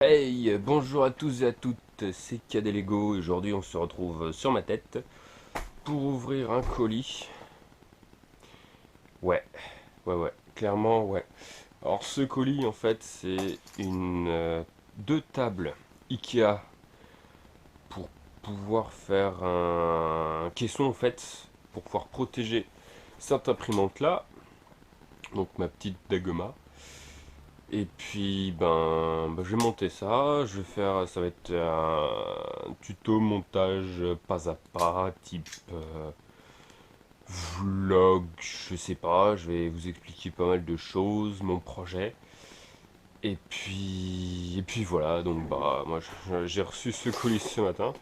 Hey, bonjour à tous et à toutes, c'est Cadelego et aujourd'hui on se retrouve sur ma tête pour ouvrir un colis. Ouais, ouais, clairement ouais. Alors ce colis en fait c'est deux tables Ikea pour pouvoir faire un caisson en fait, pour pouvoir protéger cette imprimante là, donc ma petite Dagoma. Et puis je vais monter ça, je vais faire, ça va être un tuto montage pas à pas, type vlog, je sais pas, je vais vous expliquer pas mal de choses, mon projet. Et puis voilà, donc moi j'ai reçu ce colis ce matin,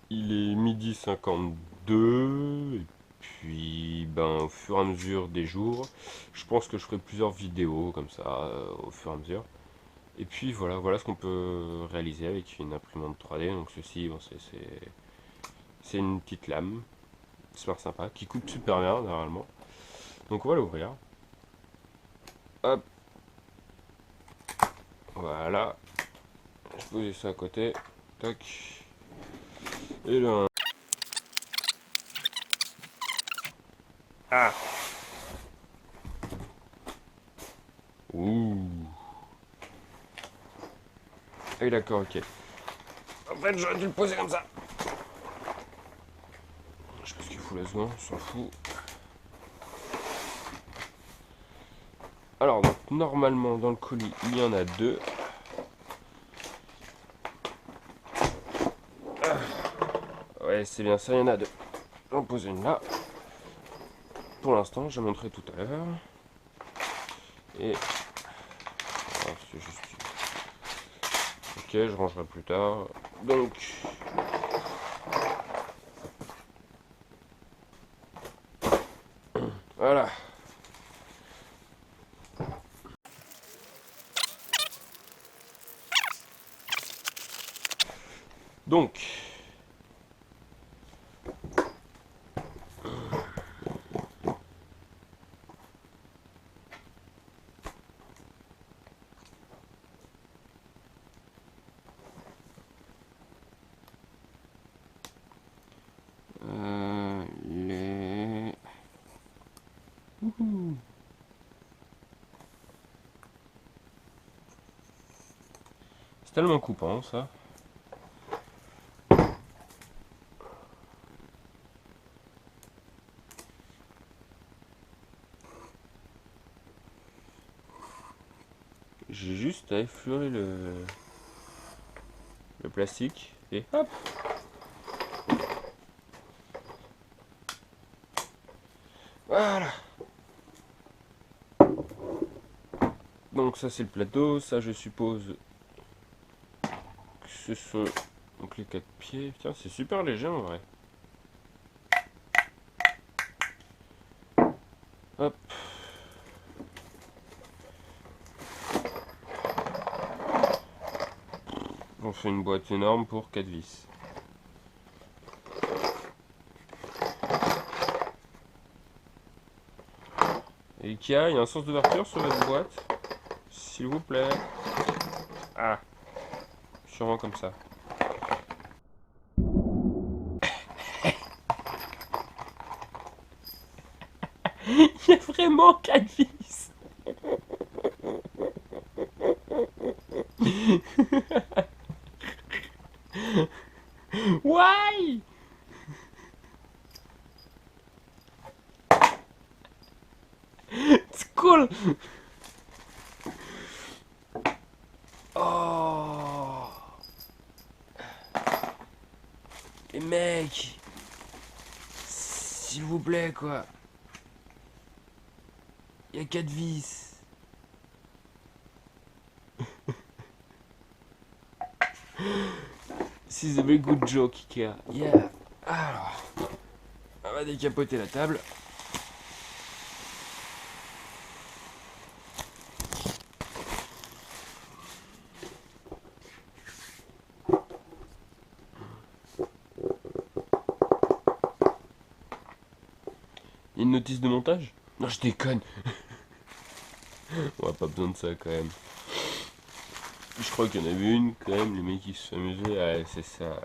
il est midi 52, et puis au fur et à mesure des jours, je pense que je ferai plusieurs vidéos comme ça, au fur et à mesure. Et puis voilà ce qu'on peut réaliser avec une imprimante 3D. Donc ceci, c'est une petite lame, super sympa, qui coupe super bien normalement. Donc on va l'ouvrir. Hop, voilà. Je pose ça à côté. Tac. Et là. Ah. Ouh. Ah oui d'accord, ok. En fait j'aurais dû le poser comme ça. Je sais pas ce qu'il fout là-dedans, on s'en fout. Alors donc normalement dans le colis il y en a deux. Ouais c'est bien ça, il y en a deux. J'en pose une là. Pour l'instant, je montrerai tout à l'heure. Et c'est juste. Ok, je rangerai plus tard. Donc, voilà. Donc, les. C'est tellement coupant ça. J'ai juste à effleurer le plastique et hop. Voilà. Donc ça c'est le plateau, ça je suppose que ce sont donc les quatre pieds. Tiens, c'est super léger en vrai. Hop. On fait une boîte énorme pour 4 vis. Et Ikea, il y a un sens d'ouverture sur votre boîte, s'il vous plaît. Ah, sûrement comme ça. Il y a vraiment 4 vis. Why? It's cool. Oh. Les mecs. S'il vous plaît, quoi. Il y a 4 vis. This is a very good joke, Ikea. Yeah. Alors, on va décapoter la table. Il y a une notice de montage? Non, je déconne. On a pas besoin de ça quand même. Je crois qu'il y en avait une quand même, le mec qui se amusait. Ah, c'est ça.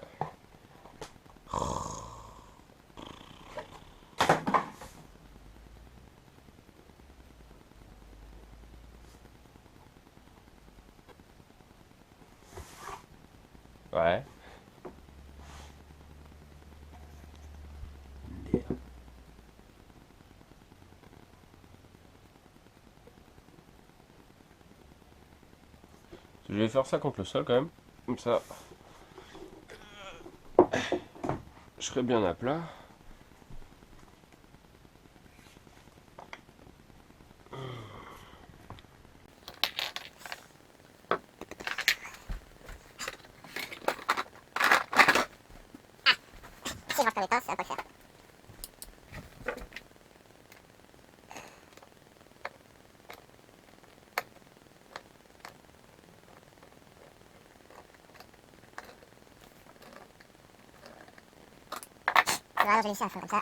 Ouais. Je vais faire ça contre le sol quand même. Comme ça, je serai bien à plat. Si je marche pas mes pas, ça va pas le faire. Voilà, j'ai réussi à faire comme ça.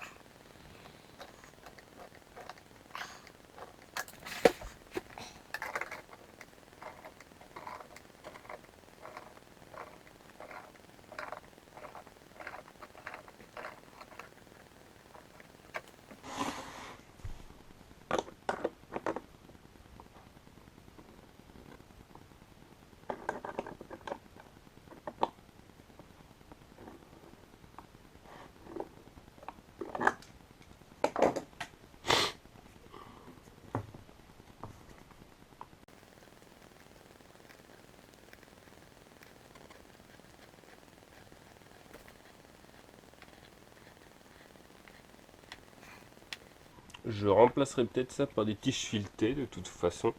Je remplacerai peut-être ça par des tiges filetées de toute façon.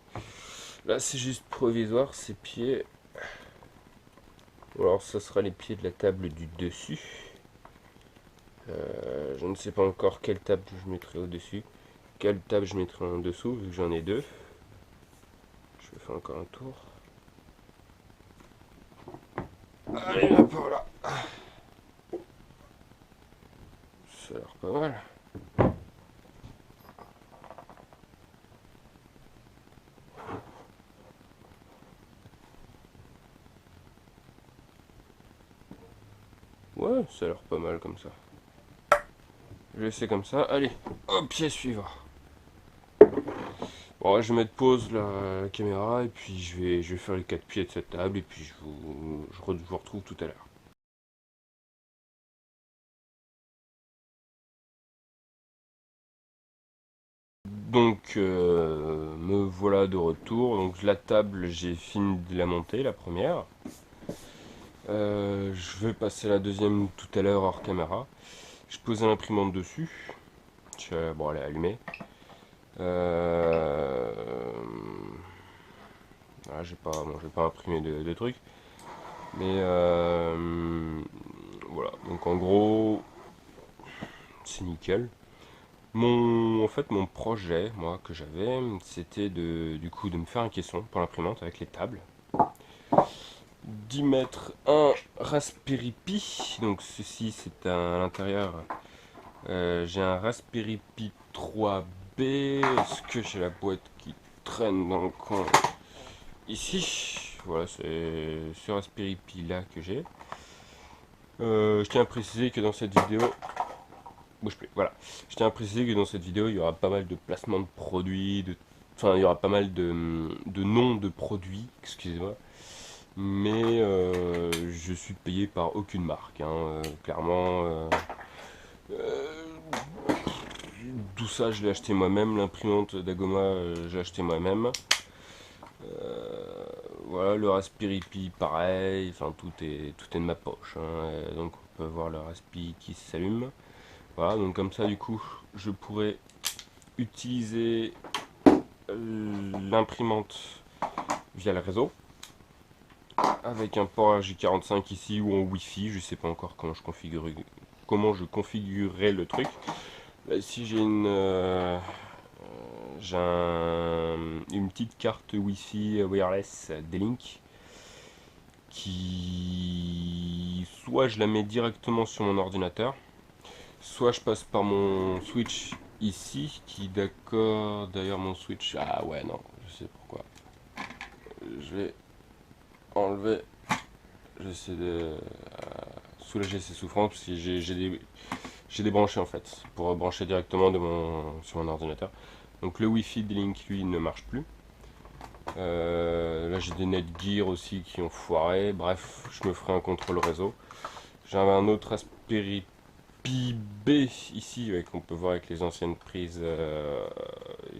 Là c'est juste provisoire ces pieds. Alors ça sera les pieds de la table du dessus. Je ne sais pas encore quelle table je mettrai au-dessus. Quelle table je mettrai en dessous vu que j'en ai deux. Je vais faire encore un tour. Allez là par là. Ça a l'air pas mal. Ouais, ça a l'air pas mal comme ça. Je vais laisser comme ça. Allez, au pied suivant. Bon, je vais mettre pause la caméra et puis je vais faire les 4 pieds de cette table et puis je vous retrouve tout à l'heure. Donc me voilà de retour. Donc la table, j'ai fini de la monter, la première. Je vais passer la deuxième tout à l'heure hors caméra. Je posais l'imprimante dessus. Bon, elle est allumée. Voilà, j'ai pas imprimé de trucs. Mais voilà. Donc en gros, c'est nickel. En fait, mon projet, moi, que j'avais, c'était du coup, de me faire un caisson pour l'imprimante avec les tables. D'y mettre un Raspberry Pi. Donc ceci, c'est à l'intérieur. J'ai un Raspberry Pi 3B. Est-ce que j'ai la boîte qui traîne dans le coin ici? Voilà, c'est ce Raspberry Pi là que j'ai. Je tiens à préciser que dans cette vidéo, bouge plus, voilà. Je tiens à préciser que dans cette vidéo, il y aura pas mal de placements de produits, enfin, il y aura pas mal de noms de produits, excusez-moi. Mais je suis payé par aucune marque, hein, clairement. Euh, tout ça, je l'ai acheté moi-même. L'imprimante d'Agoma, j'ai acheté moi-même. Voilà, le Raspberry Pi, pareil. Enfin, tout est de ma poche, hein. Donc, on peut voir le Raspberry qui s'allume. Voilà, donc comme ça, du coup, je pourrais utiliser l'imprimante via le réseau avec un port RJ45 ici ou en Wi-Fi. Je sais pas encore comment je configurerai le truc. Là, ici, une petite carte Wi-Fi wireless D-Link qui soit je la mets directement sur mon ordinateur, soit je passe par mon switch ici qui d'accord d'ailleurs mon switch, ah ouais non je sais pourquoi, je vais enlever. J'essaie de soulager ses souffrances parce que j'ai débranché en fait pour brancher directement sur mon ordinateur. Donc le Wi-Fi de Link lui ne marche plus. Là j'ai des Netgear aussi qui ont foiré. Bref, je me ferai un contrôle réseau. J'avais un autre Raspberry Pi B ici qu'on peut voir avec les anciennes prises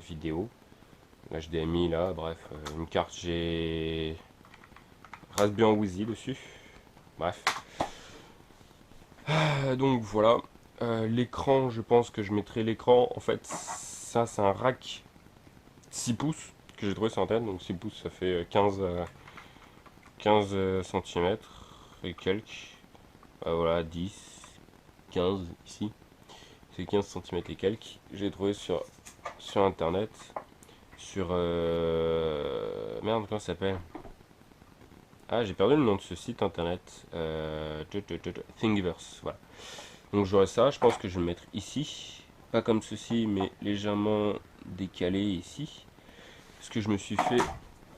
vidéo. L'HDMI là, bref, une carte j'ai Raspbian Wheezy dessus. Bref. Donc voilà. L'écran, je pense que je mettrai l'écran. En fait, ça c'est un rack 6 pouces que j'ai trouvé sur internet. Donc 6 pouces ça fait 15 cm et quelques. Voilà, 10, 15 ici. C'est 15 cm et quelques. J'ai trouvé sur internet. Sur. Merde, comment ça s'appelle? Ah, j'ai perdu le nom de ce site internet. Thingiverse, voilà. Donc j'aurai ça, je pense que je vais le mettre ici. Pas comme ceci, mais légèrement décalé ici. Parce que je me suis fait,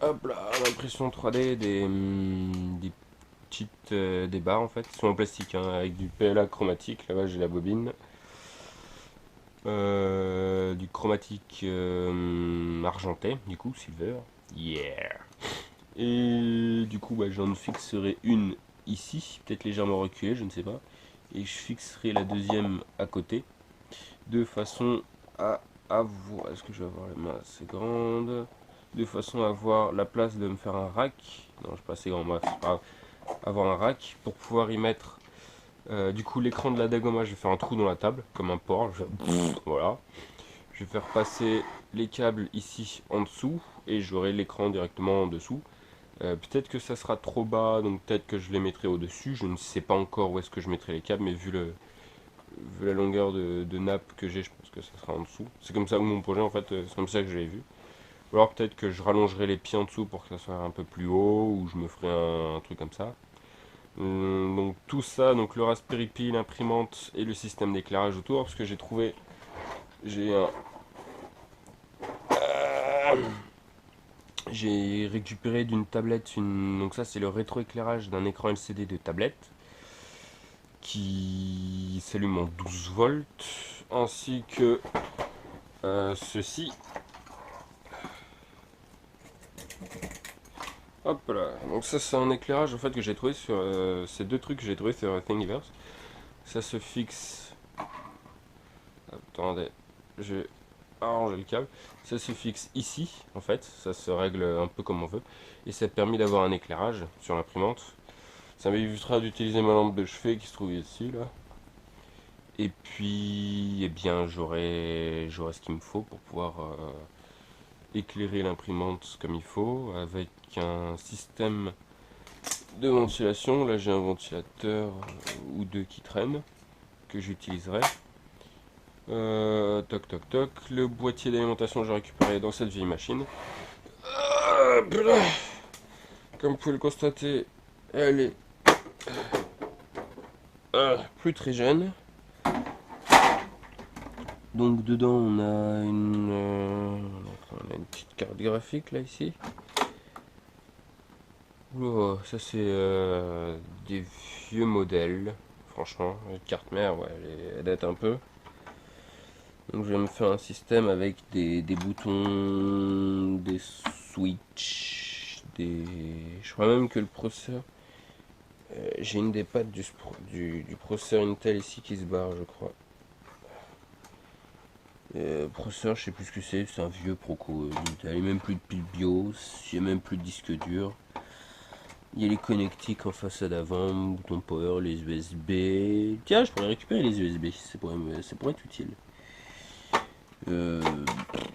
hop là, l'impression 3D des petites des barres en fait. Ils sont en plastique, hein, avec du PLA chromatique. Là-bas j'ai la bobine. Du chromatique argenté, du coup, silver. Yeah! Et du coup, j'en fixerai une ici, peut-être légèrement reculée, je ne sais pas. Et je fixerai la deuxième à côté, de façon à avoir... Est-ce que je vais avoir les mains assez grandes? De façon à avoir la place de me faire un rack. Non, je suis pas assez grand, bref, c'est pas grave. Avoir un rack pour pouvoir y mettre... du coup, l'écran de la Dagoma, je vais faire un trou dans la table, comme un port. Voilà. Je vais faire passer les câbles ici en dessous, et j'aurai l'écran directement en dessous. Peut-être que ça sera trop bas, donc peut-être que je les mettrai au-dessus. Je ne sais pas encore où est-ce que je mettrai les câbles, mais vu la longueur de nappe que j'ai, je pense que ça sera en dessous. C'est comme ça que mon projet, en fait, c'est comme ça que je l'ai vu. Ou alors peut-être que je rallongerai les pieds en dessous pour que ça soit un peu plus haut, ou je me ferai un truc comme ça. Donc tout ça, donc le Raspberry Pi, l'imprimante et le système d'éclairage autour, parce que j'ai un... J'ai récupéré d'une tablette donc ça c'est le rétroéclairage d'un écran LCD de tablette qui s'allume en 12 volts, ainsi que ceci. Hop là, donc ça c'est un éclairage en fait que j'ai trouvé sur ces deux trucs que j'ai trouvé sur Thingiverse. Ça se fixe. Attendez, je vais arranger le câble. Ça se fixe ici en fait, ça se règle un peu comme on veut, et ça a permis d'avoir un éclairage sur l'imprimante. Ça m'évitera d'utiliser ma lampe de chevet qui se trouve ici là. Et puis, eh bien, j'aurai ce qu'il me faut pour pouvoir éclairer l'imprimante comme il faut, avec un système de ventilation. Là, j'ai un ventilateur ou deux qui traînent, que j'utiliserai. Toc toc toc. Le boîtier d'alimentation, j'ai récupéré dans cette vieille machine. Comme vous pouvez le constater, elle est plus très jeune. Donc dedans on a une petite carte graphique là ici. Oula, ça c'est des vieux modèles, franchement. La carte mère, ouais, elle date un peu. Donc je vais me faire un système avec des boutons, des switches, je crois même que le processeur... j'ai une des pattes du processeur Intel ici qui se barre, je crois. Processeur, je sais plus ce que c'est un vieux Proco. Il n'y a même plus de pile BIOS, il n'y a même plus de disque dur. Il y a les connectiques en façade avant, bouton power, les USB. Tiens, je pourrais récupérer les USB, ça pourrait être utile.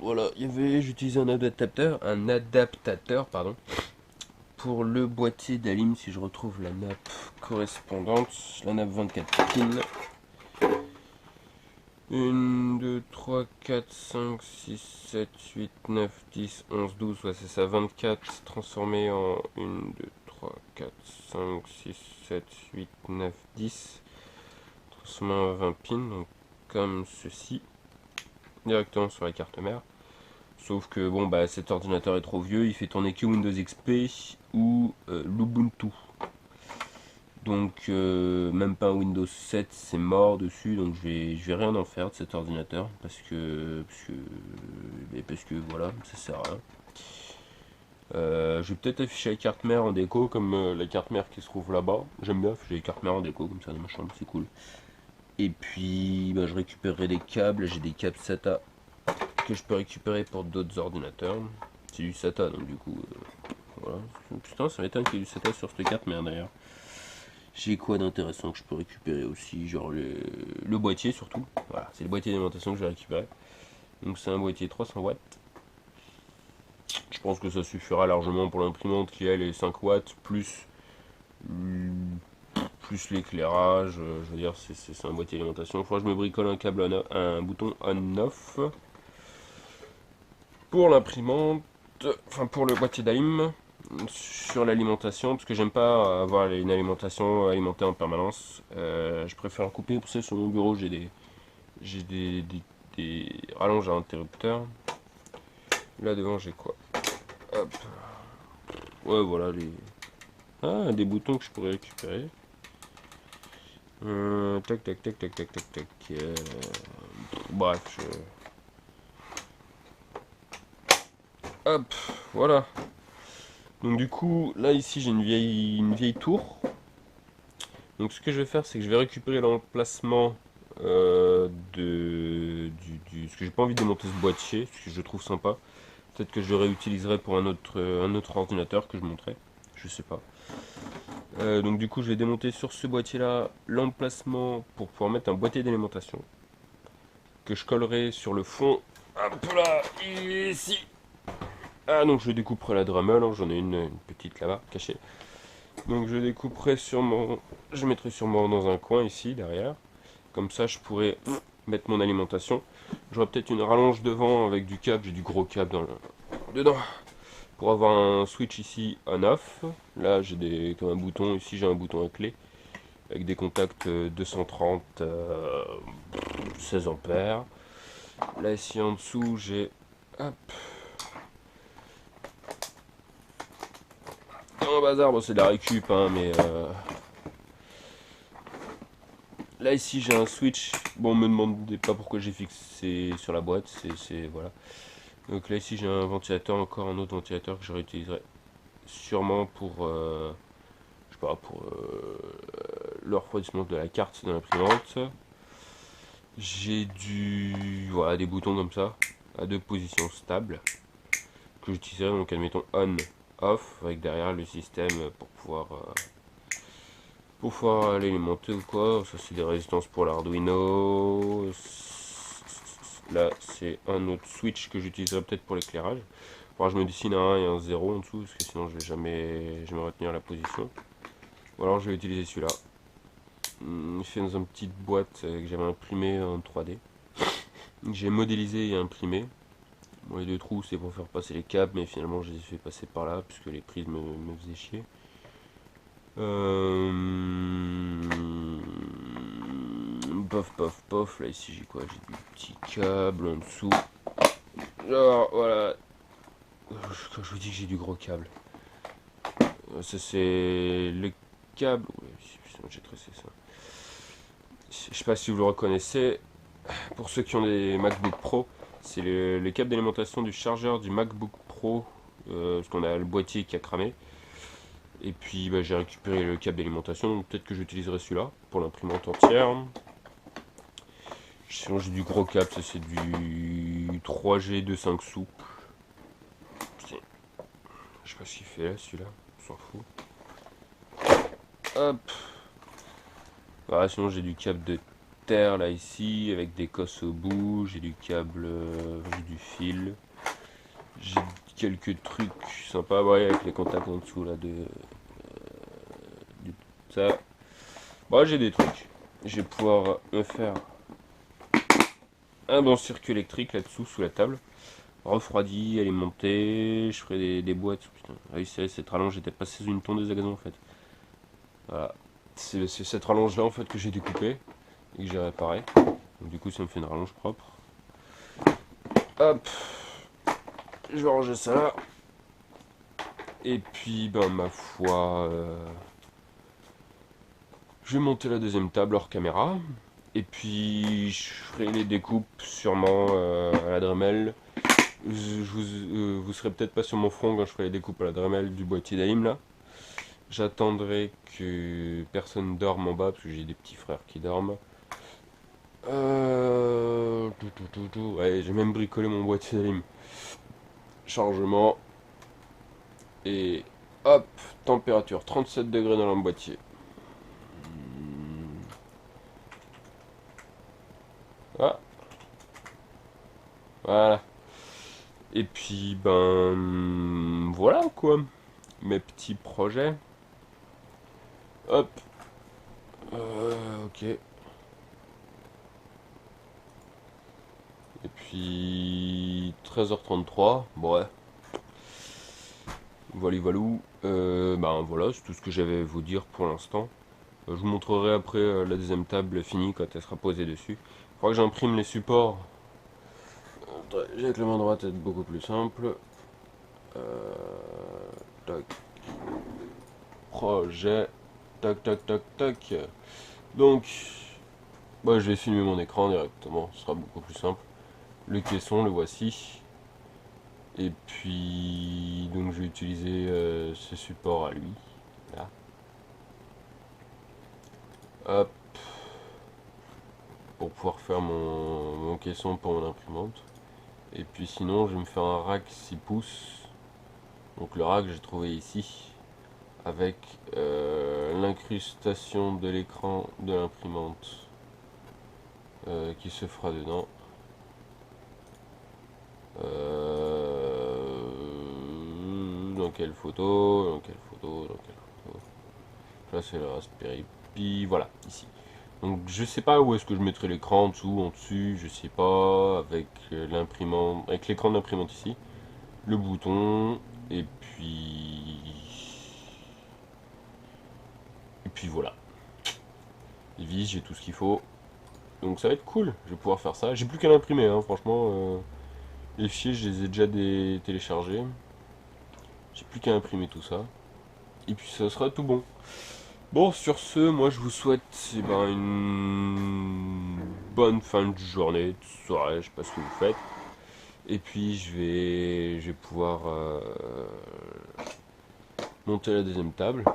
Voilà, j'utilisais un adaptateur, pardon, pour le boîtier d'Alim, si je retrouve la nappe correspondante, la nappe 24 pins. 1, 2, 3, 4, 5, 6, 7, 8, 9, 10, 11, 12, ouais c'est ça, 24 transformé en 1, 2, 3, 4, 5, 6, 7, 8, 9, 10, transformé en 20 pins, donc comme ceci, directement sur la carte mère. Sauf que bon bah cet ordinateur est trop vieux, il fait tourner que Windows XP ou l'Ubuntu. Donc même pas un Windows 7 c'est mort dessus, donc je vais rien en faire de cet ordinateur parce que voilà, ça sert à rien. Je vais peut-être afficher la carte mère en déco comme la carte mère qui se trouve là-bas. J'aime bien afficher les cartes mères en déco comme ça dans ma chambre, c'est cool. Et puis bah, je récupérerai des câbles, j'ai des câbles SATA que je peux récupérer pour d'autres ordinateurs. C'est du SATA donc du coup voilà. Putain ça m'étonne qu'il y ait du SATA sur cette carte mère d'ailleurs. J'ai quoi d'intéressant que je peux récupérer aussi, genre le boîtier surtout. Voilà, c'est le boîtier d'alimentation que je vais récupérer. Donc c'est un boîtier 300 watts. Je pense que ça suffira largement pour l'imprimante qui a les 5 watts plus l'éclairage. Je veux dire, c'est un boîtier d'alimentation. Il faudra que je me bricole un câble, un bouton on-off pour l'imprimante, enfin pour le boîtier d'alim sur l'alimentation, parce que j'aime pas avoir une alimentation alimentée en permanence. Je préfère couper. Pour ça, sur mon bureau, j'ai des rallonges à interrupteurs. Là devant, j'ai quoi? Hop. Ouais, voilà des boutons que je pourrais récupérer. Tac, tac, tac, tac, tac, tac, tac. Bref, hop, voilà. Donc du coup, là ici j'ai une vieille tour. Donc ce que je vais faire, c'est que je vais récupérer l'emplacement parce que j'ai pas envie de démonter ce boîtier, parce que je le trouve sympa. Peut-être que je le réutiliserai pour un autre ordinateur que je montrerai. Je sais pas. Donc du coup je vais démonter sur ce boîtier là l'emplacement pour pouvoir mettre un boîtier d'alimentation que je collerai sur le fond. Hop là, ici. Ah donc je découperai la Dremel, hein, j'en ai une petite là-bas cachée. Donc je découperai je mettrai sûrement dans un coin ici derrière. Comme ça je pourrai mettre mon alimentation. J'aurai peut-être une rallonge devant avec du câble, j'ai du gros câble dedans. Pour avoir un switch ici on-off, là j'ai comme un bouton, ici j'ai un bouton à clé avec des contacts 230 16 ampères. Là ici en dessous j'ai hop un bazar, bon c'est de la récup hein, mais là ici j'ai un switch. Bon me demandez pas pourquoi j'ai fixé sur la boîte, c'est voilà. Donc là ici j'ai un ventilateur, encore un autre ventilateur que je réutiliserai sûrement pour je sais pas, pour le refroidissement de la carte de l'imprimante. J'ai voilà, des boutons comme ça à deux positions stables que j'utiliserai, donc admettons on off avec derrière le système pour pouvoir l'alimenter ou quoi. Ça c'est des résistances pour l'Arduino. Là c'est un autre switch que j'utiliserai peut-être pour l'éclairage. Alors je me dessine un 1 et un 0 en dessous parce que sinon je vais jamais retenir la position. Ou alors je vais utiliser celui-là. Il fait dans une petite boîte que j'avais imprimé en 3D. J'ai modélisé et imprimé. Bon, les deux trous c'est pour faire passer les câbles, mais finalement je les ai fait passer par là puisque les prises me faisaient chier. Pof pof pof, là ici j'ai quoi? J'ai du petit câble en dessous. Genre voilà. Quand je vous dis que j'ai du gros câble. Ça c'est le câble. Ouais, j'ai tracé ça. Je sais pas si vous le reconnaissez. Pour ceux qui ont des MacBook Pro, c'est le câble d'alimentation du chargeur du MacBook Pro. Parce qu'on a le boîtier qui a cramé. Et puis bah, j'ai récupéré le câble d'alimentation, donc peut-être que j'utiliserai celui-là pour l'imprimante entière. Sinon j'ai du gros câble, ça c'est du 3G de 5 sous. Putain. Je sais pas ce qu'il fait là celui-là, on s'en fout. Hop. Voilà, sinon j'ai du câble de terre là ici, avec des cosses au bout, j'ai du câble, j'ai du fil. J'ai quelques trucs sympas, ouais, avec les contacts en dessous là ça. Bon, j'ai des trucs. Je vais pouvoir me faire un bon circuit électrique là-dessous, sous la table. Refroidi, alimenté. Je ferai des boîtes. Putain, ah oui, c'est vrai, cette rallonge était passée sous une tondeuse à gazon en fait. Voilà. C'est cette rallonge là en fait que j'ai découpée et que j'ai réparé. Donc du coup, ça me fait une rallonge propre. Hop. Je vais ranger ça là. Et puis, ben, ma foi, je vais monter la deuxième table hors caméra. Et puis, je ferai les découpes sûrement à la Dremel. Vous serez peut-être pas sur mon front quand je ferai les découpes à la Dremel du boîtier d'Aim là. J'attendrai que personne dorme en bas parce que j'ai des petits frères qui dorment. Ouais, j'ai même bricolé mon boîtier d'Aim. Chargement. Et hop, température 37 degrés dans le boîtier. Ah, voilà. Et puis, ben, voilà quoi. Mes petits projets. Hop. Ok. Et puis, 13h33. Bon, ouais. Voilà, voilou. Ben voilà, c'est tout ce que j'avais à vous dire pour l'instant. Je vous montrerai après la deuxième table finie quand elle sera posée dessus. Il faudra que j'imprime les supports. Avec la main droite, ça va être beaucoup plus simple. Tac. Projet. Tac, tac, tac, tac. Donc, bah, je vais filmer mon écran directement, ce sera beaucoup plus simple. Le caisson, le voici. Et puis, donc je vais utiliser ce support à lui. Là. Hop. Pour pouvoir faire mon caisson pour mon imprimante. Et puis sinon, je vais me faire un rack 6 pouces. Donc le rack, j'ai trouvé ici. Avec l'incrustation de l'écran de l'imprimante qui se fera dedans. Dans quelle photo, dans quelle photo, dans quelle photo. Là c'est le Raspberry Pi, voilà, ici. Donc je sais pas où est-ce que je mettrai l'écran, en dessous, en dessus, je sais pas, avec l'imprimante, avec l'écran d'imprimante ici, le bouton, et puis... Et puis voilà. Les vis, j'ai tout ce qu'il faut. Donc ça va être cool, je vais pouvoir faire ça. J'ai plus qu'à l'imprimer, hein, franchement. Les fichiers, je les ai déjà téléchargés. J'ai plus qu'à imprimer tout ça. Et puis ça sera tout bon. Bon, sur ce, moi je vous souhaite une bonne fin de journée, de soirée, je sais pas ce que vous faites. Et puis je vais pouvoir monter la deuxième table.